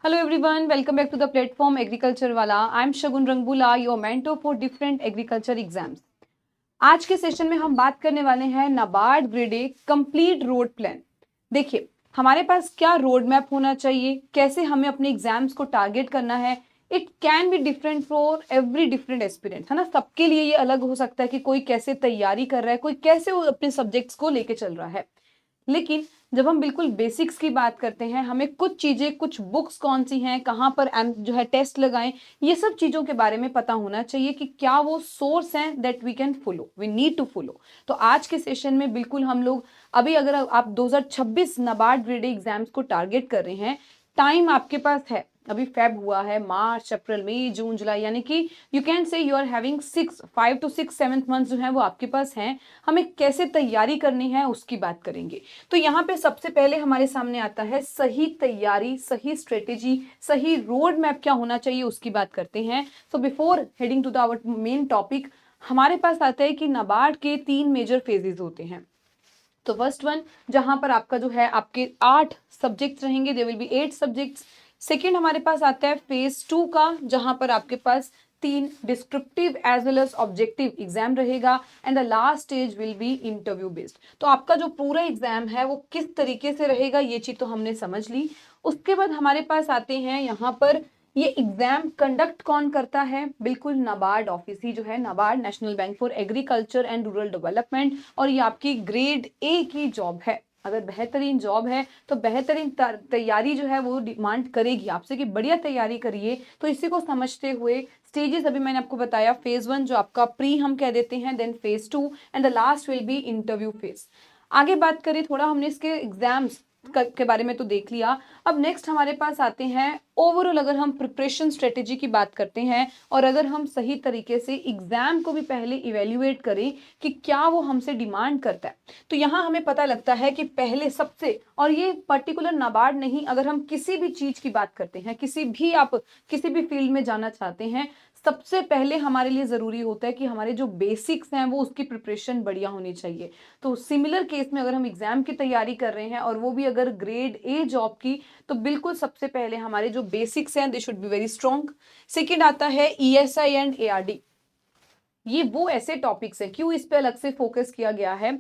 Hello everyone, welcome back to the platform Agriculture वाला। I'm Shagun रंगबुला, your mentor for different agriculture exams। आज के session में हम बात करने वाले हैं NABARD grade A complete road plan. देखिए, हमारे पास क्या रोड मैप होना चाहिए, कैसे हमें अपने एग्जाम्स को टारगेट करना है। It can be different for every different aspirant, है ना। सबके लिए ये अलग हो सकता है कि कोई कैसे तैयारी कर रहा है, कोई कैसे वो अपने सब्जेक्ट्स को लेके चल रहा है। लेकिन जब हम बिल्कुल बेसिक्स की बात करते हैं, हमें कुछ चीजें, कुछ बुक्स कौन सी हैं, कहाँ पर जो है टेस्ट लगाएं, ये सब चीजों के बारे में पता होना चाहिए कि क्या वो सोर्स हैं that we can follow, we need to follow. तो आज के सेशन में बिल्कुल हम लोग अभी, अगर आप 2026 नाबार्ड ग्रेड एग्जाम्स को टारगेट कर रहे हैं, टाइम आपके पास है। अभी फेब हुआ है, मार्च, अप्रैल, मई, जून, जुलाई, यानी कि you can say you are having 5 to 6 7 months जो है वो आपके पास हैं। हमें कैसे तैयारी करनी है उसकी बात करेंगे। तो यहाँ पे सबसे पहले हमारे सामने आता है सही तैयारी, सही स्ट्रेटेजी, सही रोड मैप क्या होना चाहिए उसकी बात करते हैं। So before heading to the our main topic, हमारे पास आता है कि नाबार्ड के 3 मेजर फेजेस होते हैं। तो फर्स्ट वन, जहां पर आपका जो है आपके 8 सब्जेक्ट्स रहेंगे, there will be 8 subjects. Second हमारे पास आता है फेज 2 का, जहां पर आपके पास 3 descriptive as well as objective exam रहेगा, and the last stage will be interview based. तो आपका जो पूरा एग्जाम है वो किस तरीके से रहेगा, ये चीज तो हमने समझ ली। उसके बाद हमारे पास आते हैं यहाँ पर, ये एग्जाम कंडक्ट कौन करता है, बिल्कुल नाबार्ड ऑफिस ही जो है, NABARD national bank for agriculture and rural development. और ये आपकी ग्रेड ए की जॉब है। अगर बेहतरीन जॉब है तो बेहतरीन तैयारी जो है वो डिमांड करेगी आपसे कि बढ़िया तैयारी करिए। तो इसी को समझते हुए स्टेजेस अभी मैंने आपको बताया, फेज 1 जो आपका प्री हम कह देते हैं, then phase 2 and the last will be interview phase. आगे बात करें, थोड़ा हमने इसके एग्जाम्स के बारे में तो देख लिया। अब नेक्स्ट हमारे पास आते हैं ओवरऑल, अगर हम प्रिपरेशन स्ट्रेटेजी की बात करते हैं, और अगर हम सही तरीके से एग्जाम को भी पहले इवेल्युएट करें कि क्या वो हमसे डिमांड करता है, तो यहाँ हमें पता लगता है कि पहले सबसे, और ये पर्टिकुलर नाबार्ड नहीं, अगर हम किसी भी चीज की बात करते हैं, आप किसी भी फील्ड में जाना चाहते हैं, सबसे पहले हमारे लिए जरूरी होता है कि हमारे जो बेसिक्स हैं वो उसकी प्रिपरेशन बढ़िया होनी चाहिए। तो सिमिलर केस में अगर हम एग्जाम की तैयारी कर रहे हैं और वो भी अगर ग्रेड ए जॉब की, तो बिल्कुल सबसे पहले हमारे जो बेसिक्स हैं they should be very strong. Second आता है ईएसआई एंड एआरडी। ये वो ऐसे टॉपिक्स हैं, क्यों इस पे अलग से फोकस किया गया है,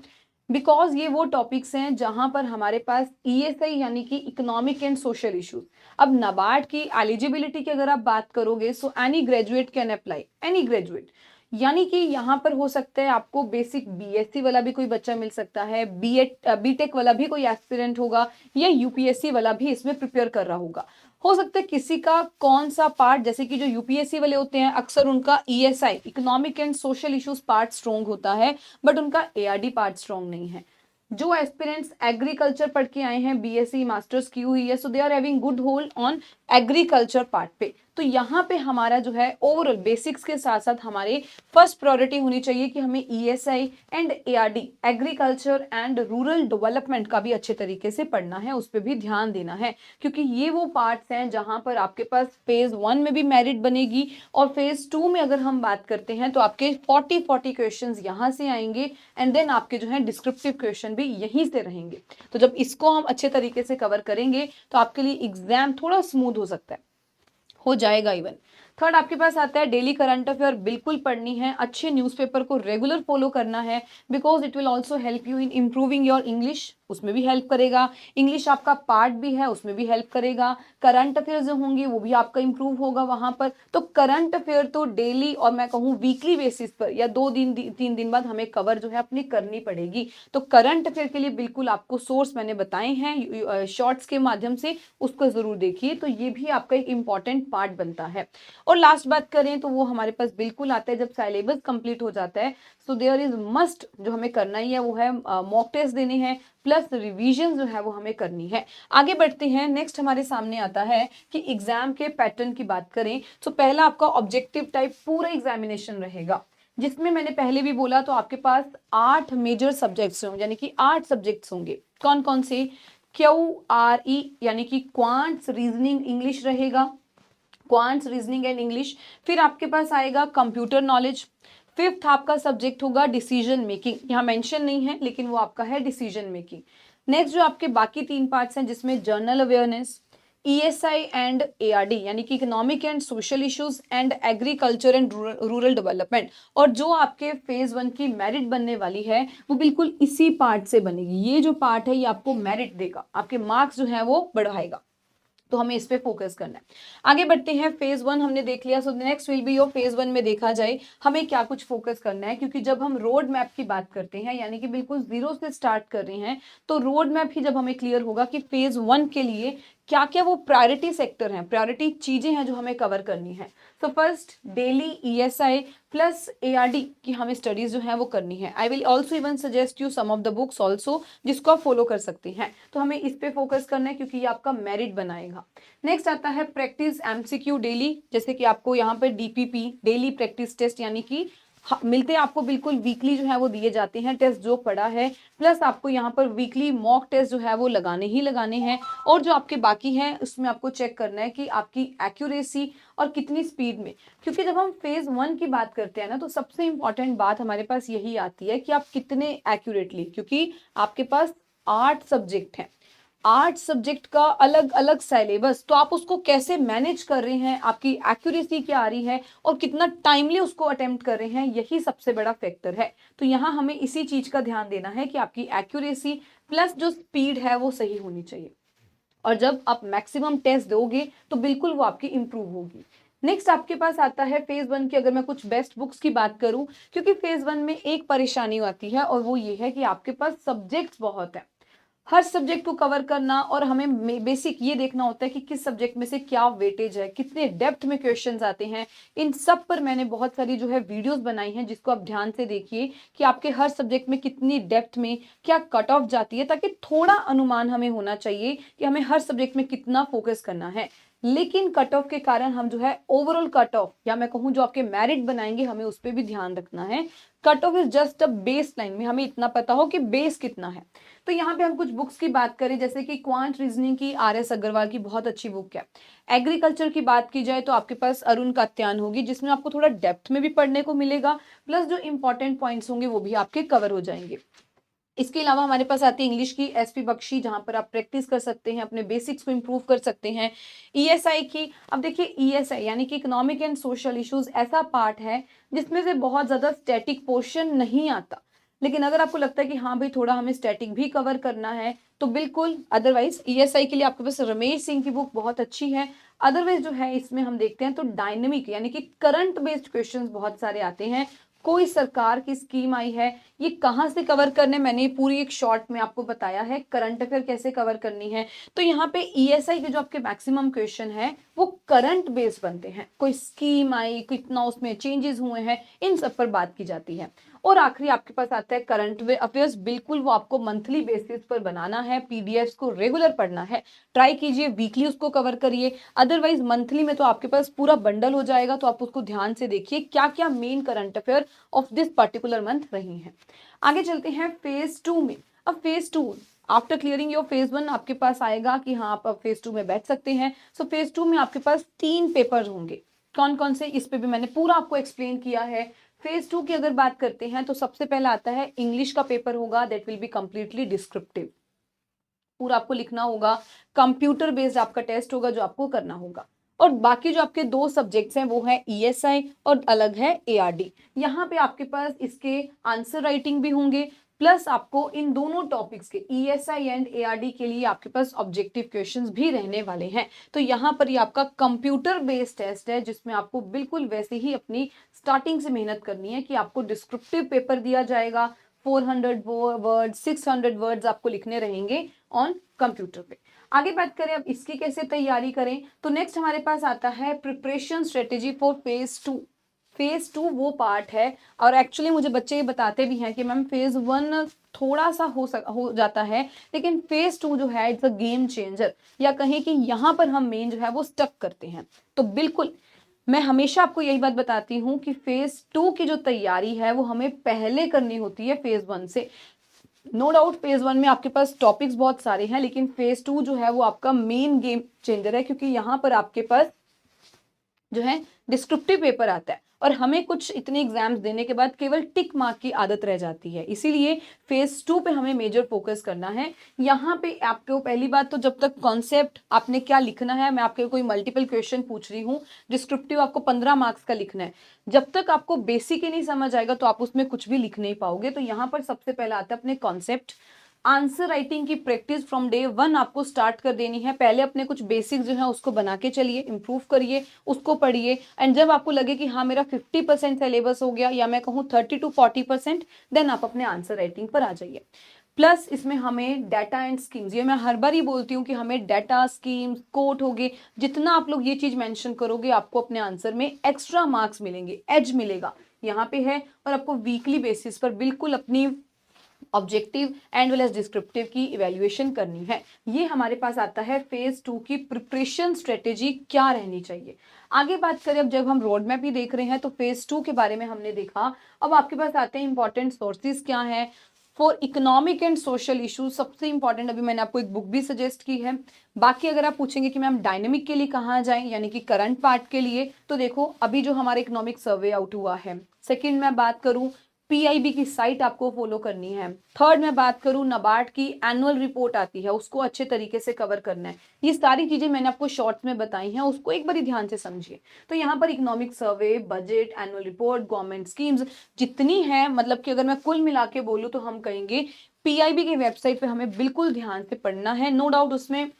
बिकॉज ये वो टॉपिक्स हैं जहां पर हमारे पास ईएसआई यानी कि इकोनॉमिक एंड सोशल इश्यूज। अब नाबार्ड की एलिजिबिलिटी की अगर आप बात करोगे, so any graduate can apply, any graduate, यानी कि यहाँ पर हो सकता है आपको बेसिक बीएससी वाला भी कोई बच्चा मिल सकता है, बीएड बीटेक वाला भी कोई एस्पिरेंट होगा, या यूपीएससी वाला भी इसमें प्रिपेयर कर रहा होगा। हो सकता है किसी का कौन सा पार्ट, जैसे कि जो यूपीएससी वाले होते हैं अक्सर उनका ESI, economic and social issues part strong होता है, बट उनका एआरडी पार्ट स्ट्रॉन्ग नहीं है। जो एस्पिरेंट्स एग्रीकल्चर पढ़ के आए हैं, बीएससी मास्टर्स की हुई है, so they are having good hold on agriculture part पे। तो यहाँ पे हमारा जो है ओवरऑल बेसिक्स के साथ साथ हमारे फर्स्ट प्रायोरिटी होनी चाहिए कि हमें ESI and ARD, agriculture and rural development का भी अच्छे तरीके से पढ़ना है, उस पर भी ध्यान देना है, क्योंकि ये वो पार्ट्स हैं जहां पर आपके पास फेज 1 में भी मेरिट बनेगी, और फेज 2 में अगर हम बात करते हैं तो आपके 40 क्वेश्चंस यहां से आएंगे, एंड देन आपके जो है डिस्क्रिप्टिव क्वेश्चन भी यहीं से रहेंगे। तो जब इसको हम अच्छे तरीके से कवर करेंगे तो आपके लिए एग्जाम थोड़ा स्मूथ हो सकता है, हो जाएगा इवन। थर्ड आपके पास आता है डेली करंट अफेयर, बिल्कुल पढ़नी है, अच्छे न्यूज़पेपर को रेगुलर फॉलो करना है, because it will also help you in improving your English, उसमें भी हेल्प करेगा। इंग्लिश आपका पार्ट भी है, उसमें भी हेल्प करेगा। करंट अफेयर जो होंगे वो भी आपका इंप्रूव होगा वहां पर। तो करंट अफेयर तो डेली, और मैं कहूँ वीकली बेसिस पर, या 2 दिन 3 दिन बाद हमें कवर जो है अपनी करनी पड़ेगी। तो करंट अफेयर के लिए बिल्कुल आपको सोर्स मैंने बताए हैं शॉर्ट्स के माध्यम से, उसको जरूर देखिए, तो ये भी आपका एक इंपॉर्टेंट पार्ट बनता है। और लास्ट बात करें तो वो हमारे पास बिल्कुल आता है जब सिलेबस कंप्लीट हो जाता है, सो देयर इज मस्ट, जो हमें करना ही है वो है मॉक टेस्ट देने हैं, प्लस रिवीजन जो है वो हमें करनी है। आगे बढ़ते हैं, नेक्स्ट हमारे सामने आता है कि एग्जाम के पैटर्न की बात करें तो पहला आपका ऑब्जेक्टिव टाइप पूरा एग्जामिनेशन रहेगा, जिसमें मैंने पहले भी बोला, तो आपके पास 8 मेजर सब्जेक्ट्स होंगे, यानी कि 8 सब्जेक्ट्स होंगे। कौन कौन से, QRE यानी कि क्वांट्स, रीजनिंग, इंग्लिश रहेगा, क्वांट्स, रीजनिंग एंड इंग्लिश। फिर आपके पास आएगा कंप्यूटर नॉलेज। फिफ्थ आपका सब्जेक्ट होगा डिसीजन मेकिंग, यहाँ मेंशन नहीं है लेकिन वो आपका है डिसीजन मेकिंग। नेक्स्ट जो आपके बाकी 3 पार्ट्स हैं जिसमें journal awareness, ESI and ARD यानी कि economic and social issues and agriculture and rural development, और जो आपके फेज 1 की मेरिट बनने वाली है वो बिल्कुल इसी पार्ट से बनेगी। ये जो पार्ट है ये आपको मेरिट देगा, आपके मार्क्स जो है वो बढ़ाएगा, तो हमें इस पे फोकस करना है। आगे बढ़ते हैं, फेज 1 हमने देख लिया, so next will be your phase 1 में देखा जाए हमें क्या कुछ फोकस करना है, क्योंकि जब हम रोड मैप की बात करते हैं यानी कि बिल्कुल जीरो से स्टार्ट कर रहे हैं, तो रोड मैप ही जब हमें क्लियर होगा कि फेज 1 के लिए क्या क्या वो प्रायोरिटी सेक्टर हैं, प्रायोरिटी चीजें हैं जो हमें कवर करनी है। So first daily ESI plus ARD की हमें स्टडीज जो है वो करनी है। I will also even suggest you some of the books also जिसको आप फॉलो कर सकते हैं। तो हमें इस पे फोकस करना है क्योंकि ये आपका मेरिट बनाएगा। नेक्स्ट आता है प्रैक्टिस MCQ डेली, जैसे कि आपको यहाँ पर DPP डेली प्रैक्टिस टेस्ट यानी कि मिलते हैं आपको बिल्कुल वीकली जो है वो दिए जाते हैं टेस्ट जो पड़ा है, प्लस आपको यहाँ पर वीकली मॉक टेस्ट जो है वो लगाने ही लगाने हैं, और जो आपके बाकी हैं उसमें आपको चेक करना है कि आपकी एक्यूरेसी और कितनी स्पीड में। क्योंकि जब हम फेज 1 की बात करते हैं ना, तो सबसे इंपॉर्टेंट बात हमारे पास यही आती है कि आप कितने एक्यूरेटली, क्योंकि आपके पास 8 सब्जेक्ट हैं, 8 सब्जेक्ट का अलग अलग सिलेबस, तो आप उसको कैसे मैनेज कर रहे हैं, आपकी एक्यूरेसी क्या आ रही है और कितना टाइमली उसको अटेम्प्ट कर रहे हैं, यही सबसे बड़ा फैक्टर है। तो यहाँ हमें इसी चीज का ध्यान देना है कि आपकी एक्यूरेसी प्लस जो स्पीड है वो सही होनी चाहिए, और जब आप मैक्सिमम टेस्ट दोगे तो बिल्कुल वो आपकी इंप्रूव होगी। नेक्स्ट आपके पास आता है फेज 1 की, अगर मैं कुछ बेस्ट बुक्स की बात करूं, क्योंकि फेज 1 में एक परेशानी आती है और वो ये है कि आपके पास सब्जेक्ट्स बहुत है, हर सब्जेक्ट को कवर करना, और हमें बेसिक ये देखना होता है कि किस सब्जेक्ट में से क्या वेटेज है, कितने डेप्थ में क्वेश्चंस आते हैं। इन सब पर मैंने बहुत सारी जो है वीडियोस बनाई हैं जिसको आप ध्यान से देखिए कि आपके हर सब्जेक्ट में कितनी डेप्थ में क्या कट ऑफ जाती है, ताकि थोड़ा अनुमान हमें होना चाहिए कि हमें हर सब्जेक्ट में कितना फोकस करना है। लेकिन कट ऑफ के कारण हम जो है ओवरऑल कट ऑफ, या मैं कहूँ जो आपके मेरिट बनाएंगे, हमें उस पर भी ध्यान रखना है। Cut off is just a base line में, हमें इतना पता हो कि बेस कितना है। तो यहाँ पे हम कुछ बुक्स की बात करें, जैसे कि क्वांट रीजनिंग की RS अग्रवाल की बहुत अच्छी बुक है। एग्रीकल्चर की बात की जाए तो आपके पास अरुण कात्यान होगी, जिसमें आपको थोड़ा डेप्थ में भी पढ़ने को मिलेगा, प्लस जो इंपॉर्टेंट पॉइंट्स होंगे वो भी आपके कवर हो जाएंगे। इसके अलावा हमारे पास आती है इंग्लिश की SP बख्शी, जहां पर आप प्रैक्टिस कर सकते हैं, अपने बेसिक्स को इंप्रूव कर सकते हैं। ESI की, अब देखिए ESI यानी कि इकोनॉमिक एंड सोशल इश्यूज ऐसा पार्ट है जिसमें से बहुत ज्यादा स्टैटिक पोर्शन नहीं आता, लेकिन अगर आपको लगता है कि हाँ भाई थोड़ा हमें स्टैटिक भी कवर करना है तो बिल्कुल, अदरवाइज ESI के लिए आपके पास रमेश सिंह की बुक बहुत अच्छी है। अदरवाइज जो है इसमें हम देखते हैं तो डायनेमिक यानी कि करंट बेस्ड क्वेश्चंस बहुत सारे आते हैं। कोई सरकार की स्कीम आई है, ये कहाँ से कवर करने, मैंने पूरी एक शॉर्ट में आपको बताया है करंट अफेयर कैसे कवर करनी है। तो यहाँ पे ESI के जो आपके मैक्सिमम क्वेश्चन है वो करंट बेस्ड बनते हैं, कोई स्कीम आई, कितना उसमें चेंजेस हुए हैं, इन सब पर बात की जाती है। और आखिरी आपके पास आता है करंट अफेयर्स, बिल्कुल वो आपको मंथली बेसिस पर बनाना है, PDFs को रेगुलर पढ़ना है, ट्राई कीजिए वीकली उसको कवर करिए, अदरवाइज मंथली में तो आपके पास पूरा बंडल हो जाएगा, तो आप उसको ध्यान से देखिए क्या क्या main current affair of this particular month रही हैं। आगे चलते हैं फेज 2 में। अब phase 2 after clearing your phase 1 आपके पास आएगा कि हाँ आप अब फेज 2 में बैठ सकते हैं। सो फेज 2 में आपके पास 3 पेपर होंगे, कौन कौन से, इस पे भी मैंने पूरा आपको एक्सप्लेन किया है। फेज 2 की अगर बात करते हैं तो सबसे पहला आता है इंग्लिश का पेपर होगा, that will be completely descriptive, पूरा आपको लिखना होगा, कंप्यूटर बेस्ड आपका टेस्ट होगा जो आपको करना होगा। और बाकी जो आपके 2 सब्जेक्ट्स हैं वो है ESI और अलग है ARD। यहाँ पे आपके पास इसके आंसर राइटिंग भी होंगे, प्लस आपको इन दोनों टॉपिक्स के ESI एंड ARD के लिए आपके पास ऑब्जेक्टिव क्वेश्चंस भी रहने वाले हैं। तो यहाँ पर ये आपका कंप्यूटर बेस्ड टेस्ट है जिसमें आपको बिल्कुल वैसे ही अपनी स्टार्टिंग से मेहनत करनी है कि आपको डिस्क्रिप्टिव पेपर दिया जाएगा, 400 वर्ड 600 वर्ड्स आपको लिखने रहेंगे ऑन कंप्यूटर पे। आगे बात करें अब इसकी कैसे तैयारी करें, तो नेक्स्ट हमारे पास आता है preparation strategy for phase 2। Phase 2 वो पार्ट है, और एक्चुअली मुझे बच्चे ये बताते भी हैं कि मैम फेज 1 थोड़ा सा हो जाता है, लेकिन फेज 2 जो है इट्स अ गेम चेंजर, या कहें कि यहाँ पर हम मेन जो है वो स्टक करते हैं। तो बिल्कुल मैं हमेशा आपको यही बात बताती हूँ कि फेज 2 की जो तैयारी है वो हमें पहले करनी होती है फेज 1 से। नो डाउट फेज 1 में आपके पास टॉपिक्स बहुत सारे हैं, लेकिन फेज 2 जो है वो आपका मेन गेम चेंजर है, क्योंकि यहाँ पर आपके पास जो है डिस्क्रिप्टिव पेपर आता है और हमें कुछ इतने एग्जाम्स देने के बाद केवल टिक मार्क की आदत रह जाती है। इसीलिए फेज 2 पे हमें मेजर फोकस करना है। यहाँ पे आपको पहली बात तो जब तक कॉन्सेप्ट आपने क्या लिखना है, मैं आपके कोई मल्टीपल क्वेश्चन पूछ रही हूँ, डिस्क्रिप्टिव आपको 15 मार्क्स का लिखना है, जब तक आपको बेसिक ही नहीं समझ आएगा तो आप उसमें कुछ भी लिख नहीं पाओगे। तो यहाँ पर सबसे पहला आता है अपने कॉन्सेप्ट। आंसर राइटिंग की प्रैक्टिस फ्रॉम डे 1 आपको स्टार्ट कर देनी है। पहले अपने कुछ बेसिक जो है उसको बना के चलिए, इंप्रूव करिए, उसको पढ़िए, एंड जब आपको लगे कि हाँ मेरा 50% सिलेबस हो गया या मैं कहूँ 30 to 40%, देन आप अपने आंसर राइटिंग पर आ जाइए। प्लस इसमें हमें डाटा एंड स्कीम्स, ये मैं हर बार ही बोलती हूँ कि हमें डाटा, स्कीम्स, कोट हो गए, जितना आप लोग ये चीज मेंशन करोगे आपको अपने आंसर में एक्स्ट्रा मार्क्स मिलेंगे, एज मिलेगा यहाँ पे है। और आपको वीकली बेसिस पर बिल्कुल अपनी objective and well as descriptive की इवैल्यूएशन करनी है। ये हमारे पास आता है फेज 2 की प्रिपरेशन स्ट्रेटेजी क्या रहनी चाहिए। आगे बात करें, अब जब हम रोड मैप ही देख रहे हैं तो फेज 2 के बारे में हमने देखा। अब आपके पास आते हैं इंपॉर्टेंट सोर्सेज क्या है for economic and social issues. सबसे इंपॉर्टेंट, अभी मैंने आपको एक बुक भी सजेस्ट की है। बाकी अगर आप पूछेंगे कि मैम डायनेमिक के लिए कहाँ जाएं, यानी कि करंट पार्ट के लिए, तो देखो अभी जो हमारा इकोनॉमिक सर्वे आउट हुआ है। सेकंड मैं बात करूं, पीआईबी की साइट आपको फॉलो करनी है। थर्ड मैं बात करूं, नाबार्ड की एनुअल रिपोर्ट आती है, उसको अच्छे तरीके से कवर करना है। ये सारी चीजें मैंने आपको शॉर्ट्स में बताई हैं, उसको एक बार ध्यान से समझिए। तो यहाँ पर economic survey, budget, annual report, government schemes जितनी है, मतलब कि अगर मैं कुल मिला के बोलूँ तो हम कहेंगे पीआईबी की वेबसाइट पे हमें बिल्कुल ध्यान से पढ़ना है। नो डाउट उसमें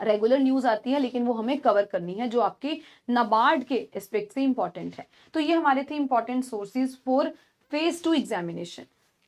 रेगुलर न्यूज आती है, लेकिन वो हमें कवर करनी है जो आपके नाबार्ड के एस्पेक्ट से इंपॉर्टेंट है। तो ये हमारे थे important sources for phase 2 examination.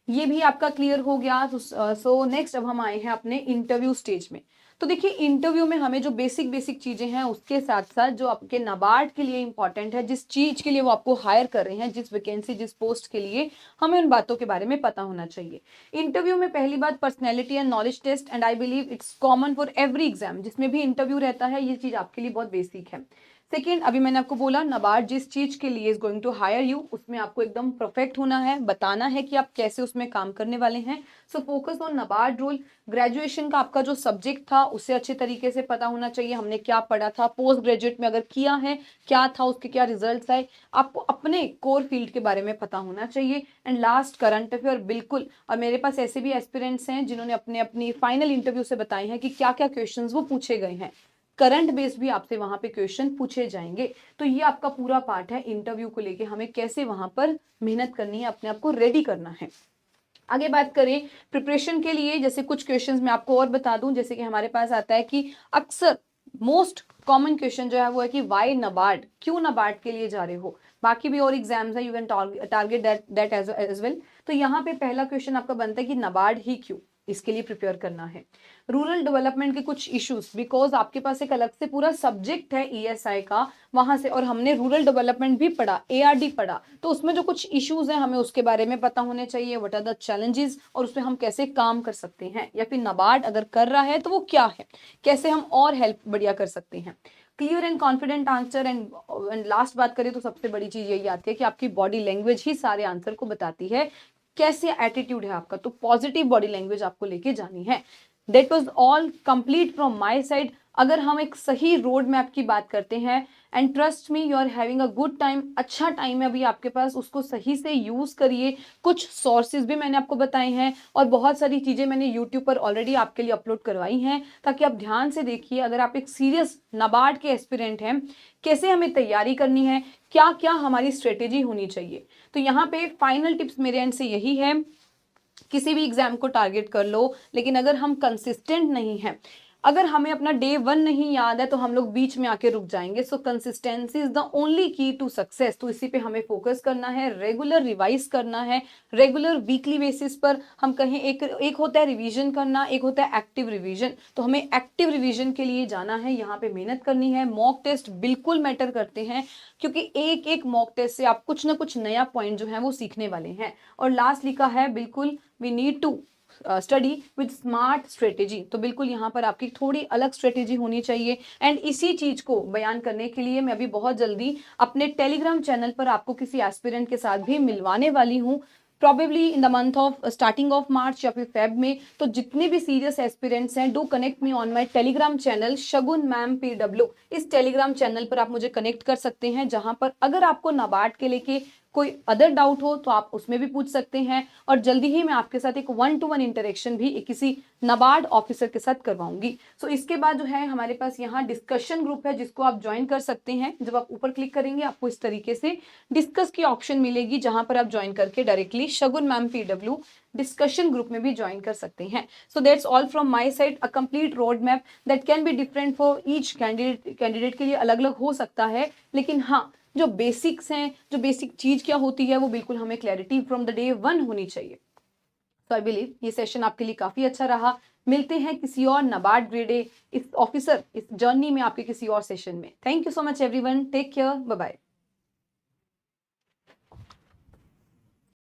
ये भी आपका क्लियर हो गया। सो नेक्स्ट अब हम आए हैं अपने इंटरव्यू स्टेज में। तो देखिए इंटरव्यू में हमें जो बेसिक बेसिक चीजें हैं उसके साथ साथ जो आपके नाबार्ड के लिए इंपॉर्टेंट है, जिस चीज के लिए वो आपको हायर कर रहे हैं, जिस वैकेंसी, जिस पोस्ट के लिए, हमें उन बातों के बारे में पता होना चाहिए। इंटरव्यू में पहली बात personality and knowledge test, and I believe it's common for every exam, जिसमें भी इंटरव्यू रहता है, ये चीज आपके लिए बहुत बेसिक है। सेकेंड, अभी मैंने आपको बोला नाबार्ड जिस चीज के लिए is going to hire you, उसमें आपको एकदम परफेक्ट होना है, बताना है कि आप कैसे उसमें काम करने वाले हैं। So focus on NABARD rule. Graduation का आपका जो सब्जेक्ट था उसे अच्छे तरीके से पता होना चाहिए, हमने क्या पढ़ा था, पोस्ट ग्रेजुएट में अगर किया है क्या था, उसके क्या रिजल्ट्स आए, आपको अपने कोर फील्ड के बारे में पता होना चाहिए। एंड लास्ट करंट अफेयर, बिल्कुल। और मेरे पास ऐसे भी एस्पिरेंट्स हैं जिन्होंने अपने अपनी फाइनल इंटरव्यू से बताए हैं कि क्या क्या क्वेश्चंस वो पूछे गए हैं। करंट बेस्ड भी आपसे वहां पे क्वेश्चन पूछे जाएंगे। तो ये आपका पूरा पार्ट है इंटरव्यू को लेके, हमें कैसे वहां पर मेहनत करनी है, अपने आप को रेडी करना है। आगे बात करें प्रिपरेशन के लिए, जैसे कुछ क्वेश्चंस मैं आपको और बता दूं, जैसे कि हमारे पास आता है कि अक्सर मोस्ट कॉमन क्वेश्चन जो है वो है कि वाई नाबार्ड, क्यों नाबार्ड के लिए जा रहे हो। बाकी भी और एग्जाम्स है, you can target that as well. तो यहाँ पे पहला क्वेश्चन आपका बनता है कि नाबार्ड ही क्यों, इसके लिए प्रिपेयर करना है। रूरल डेवलपमेंट के कुछ इश्यूज, बिकॉज आपके पास एक अलग से पूरा सब्जेक्ट है ईएसआई का वहां से, और हमने रूरल डेवलपमेंट भी पढ़ा, एआरडी पढ़ा, तो उसमें जो कुछ इश्यूज हैं हमें उसके बारे में पता होने चाहिए, व्हाट आर द चैलेंजेस, और उसमें हम कैसे काम कर सकते हैं, या फिर नाबार्ड अगर कर रहा है तो वो क्या है, कैसे हम और हेल्प बढ़िया कर सकते हैं। Clear and confident answer. And last बात करें तो सबसे बड़ी चीज यही आती है कि आपकी बॉडी लैंग्वेज ही सारे आंसर को बताती है, कैसे एटीट्यूड है आपका, तो पॉजिटिव बॉडी लैंग्वेज आपको लेके जानी है। That was all complete from my side. अगर हम एक सही रोड मैप की बात करते हैं, and trust me you are having a good time, अच्छा टाइम है अभी आपके पास, उसको सही से यूज करिए। कुछ सोर्सेज भी मैंने आपको बताए हैं और बहुत सारी चीजें मैंने यूट्यूब पर ऑलरेडी आपके लिए अपलोड करवाई हैं, ताकि आप ध्यान से देखिए। अगर आप एक सीरियस नाबार्ड के एस्पिरेंट हैं, कैसे हमें तैयारी करनी है, क्या क्या हमारी स्ट्रेटेजी होनी चाहिए। तो यहाँ पे फाइनल टिप्स मेरे एंड से यही है, किसी भी एग्जाम को टारगेट कर लो, लेकिन अगर हम कंसिस्टेंट नहीं हैं, अगर हमें अपना डे 1 नहीं याद है तो हम लोग बीच में आके रुक जाएंगे। सो कंसिस्टेंसी इज द ओनली की टू सक्सेस। तो इसी पे हमें फोकस करना है, रेगुलर रिवाइज करना है, रेगुलर वीकली बेसिस पर हम कहें, एक होता है रिवीजन करना, एक होता है एक्टिव रिवीजन। तो हमें एक्टिव रिवीजन के लिए जाना है, यहाँ पे मेहनत करनी है। मॉक टेस्ट बिल्कुल मैटर करते हैं, क्योंकि एक एक मॉक टेस्ट से आप कुछ ना कुछ नया पॉइंट जो है वो सीखने वाले हैं। और लास्ट लिखा है बिल्कुल, we need to study with smart strategy. तो बिल्कुल यहाँ पर आपकी थोड़ी अलग स्ट्रेटेजी होनी चाहिए। एंड इसी चीज को बयान करने के लिए मैं अभी बहुत जल्दी अपने टेलीग्राम चैनल पर आपको किसी एस्पिरेंट के साथ भी मिलवाने वाली हूँ। Probably in the month of starting of March या फिर फेब में। तो जितने भी सीरियस एस्पिरेंट्स हैं, do connect me on my Telegram channel Shagun ma'am PW। इस टेलीग्राम चैनल पर आप मुझे कनेक्ट कर सकते हैं, जहां पर अगर आपको नाबार्ड के लेके कोई अदर डाउट हो तो आप उसमें भी पूछ सकते हैं। और जल्दी ही मैं आपके साथ एक 1-to-1 इंटरेक्शन भी किसी नाबार्ड ऑफिसर के साथ करवाऊंगी। सो इसके बाद जो है हमारे पास यहाँ डिस्कशन ग्रुप है, जिसको आप ज्वाइन कर सकते हैं। जब आप ऊपर क्लिक करेंगे आपको इस तरीके से डिस्कस की ऑप्शन मिलेगी, जहां पर आप ज्वाइन करके डायरेक्टली शगुन मैम PW डिस्कशन ग्रुप में भी ज्वाइन कर सकते हैं। So that's all from my side, a complete road map that can be different for each candidate के लिए अलग अलग हो सकता है, लेकिन हाँ, जो बेसिक्स हैं, जो बेसिक चीज क्या होती है, वो बिल्कुल हमें क्लैरिटी फ्रॉम द डे 1 होनी चाहिए। तो आई बिलीव ये सेशन आपके लिए काफी अच्छा रहा। मिलते हैं किसी और नाबार्ड ग्रेड ए इस ऑफिसर इस जर्नी में आपके किसी और सेशन में। Thank you so much everyone, take care, bye bye.